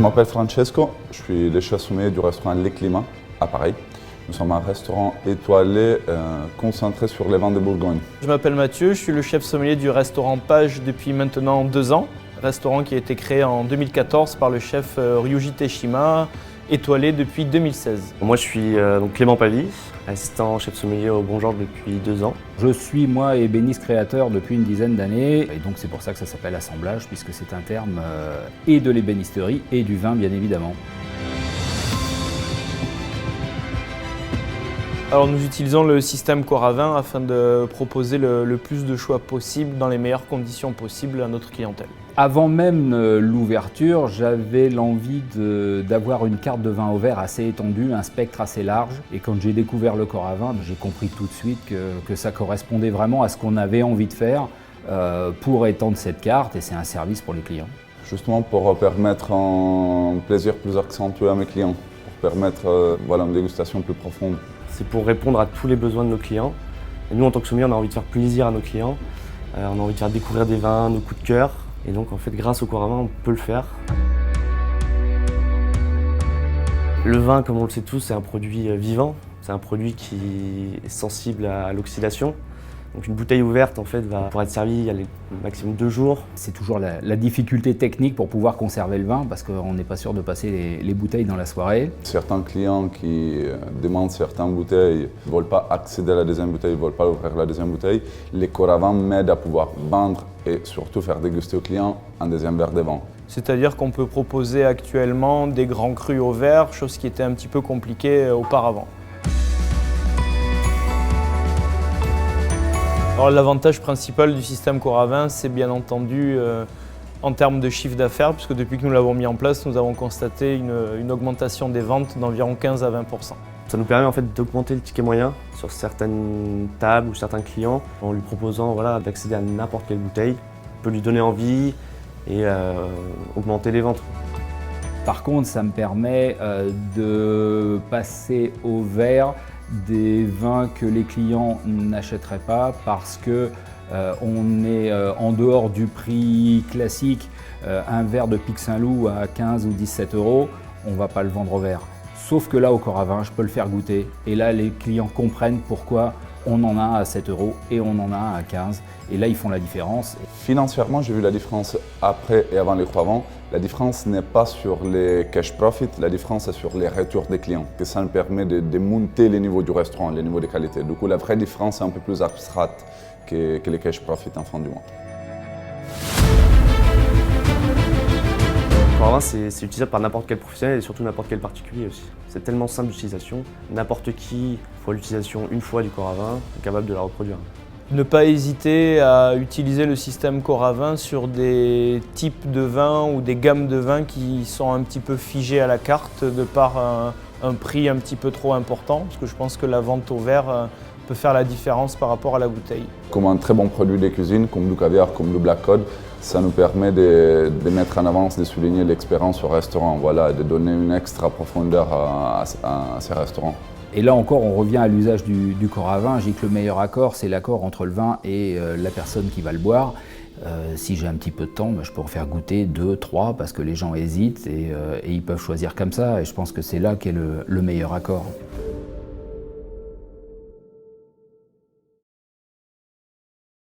m'appelle Francesco, je suis le chef sommelier du restaurant Le Climat à Paris. Nous sommes un restaurant étoilé concentré sur les vins de Bourgogne. Je m'appelle Mathieu, je suis le chef sommelier du restaurant Page depuis maintenant 2 ans. Restaurant qui a été créé en 2014 par le chef Ryuji Teshima, étoilé depuis 2016. Moi je suis donc Clément Pavie, assistant chef sommelier au Bon Genre depuis 2 ans. Je suis moi ébéniste créateur depuis une dizaine d'années et donc c'est pour ça que ça s'appelle assemblage puisque c'est un terme et de l'ébénisterie et du vin bien évidemment. Alors nous utilisons le système Coravin afin de proposer le plus de choix possible dans les meilleures conditions possibles à notre clientèle. Avant même l'ouverture, j'avais l'envie d'avoir une carte de vin au verre assez étendue, un spectre assez large. Et quand j'ai découvert le Coravin, j'ai compris tout de suite que ça correspondait vraiment à ce qu'on avait envie de faire pour étendre cette carte et c'est un service pour les clients. Justement pour permettre un plaisir plus accentué à mes clients, pour permettre une dégustation plus profonde. C'est pour répondre à tous les besoins de nos clients. Et nous en tant que sommelier, on a envie de faire plaisir à nos clients. On a envie de faire découvrir des vins, nos coups de cœur. Et donc en fait, grâce au Coravin, on peut le faire. Le vin, comme on le sait tous, c'est un produit vivant. C'est un produit qui est sensible à l'oxydation. Donc une bouteille ouverte en fait va pouvoir être servie au maximum 2 jours. C'est toujours la difficulté technique pour pouvoir conserver le vin parce qu'on n'est pas sûr de passer les bouteilles dans la soirée. Certains clients qui demandent certaines bouteilles ne veulent pas accéder à la deuxième bouteille, ne veulent pas ouvrir la deuxième bouteille. Les Coravin m'aident à pouvoir vendre et surtout faire déguster aux clients un deuxième verre de vin. C'est-à-dire qu'on peut proposer actuellement des grands crus au verre, chose qui était un petit peu compliquée auparavant. Alors l'avantage principal du système Coravin, c'est bien entendu en termes de chiffre d'affaires, puisque depuis que nous l'avons mis en place, nous avons constaté une augmentation des ventes d'environ 15 à 20%. Ça nous permet en fait d'augmenter le ticket moyen sur certaines tables ou certains clients en lui proposant d'accéder à n'importe quelle bouteille. On peut lui donner envie et augmenter les ventes. Par contre, ça me permet de passer au verre des vins que les clients n'achèteraient pas parce que on est en dehors du prix classique. Un verre de Pic Saint-Loup à 15 ou 17 €, on ne va pas le vendre au verre. Sauf que là, au Coravin, je peux le faire goûter. Et là, les clients comprennent pourquoi on en a un à 7 € et on en a un à 15. Et là, ils font la différence. Financièrement, j'ai vu la différence après et avant les Coravin. La différence n'est pas sur les cash profit, la différence est sur les retours des clients. Que ça nous permet de monter les niveaux du restaurant, les niveaux de qualité. Du coup, la vraie différence est un peu plus abstraite que les cash profit en fin du mois. Le Coravin, c'est utilisable par n'importe quel professionnel et surtout n'importe quel particulier aussi. C'est tellement simple d'utilisation, n'importe qui, pour l'utilisation une fois du Coravin, est capable de la reproduire. Ne pas hésiter à utiliser le système Coravin sur des types de vins ou des gammes de vins qui sont un petit peu figés à la carte de par un prix un petit peu trop important, parce que je pense que la vente au verre peut faire la différence par rapport à la bouteille. Comme un très bon produit de cuisine, comme le caviar, comme le Black Cod, ça nous permet de mettre en avance, de souligner l'expérience au restaurant, de donner une extra profondeur à ces restaurants. Et là encore, on revient à l'usage du Coravin. Je dis que le meilleur accord, c'est l'accord entre le vin et la personne qui va le boire. Si j'ai un petit peu de temps, je peux en faire goûter 2, 3 parce que les gens hésitent et ils peuvent choisir comme ça. Et je pense que c'est là qu'est le meilleur accord.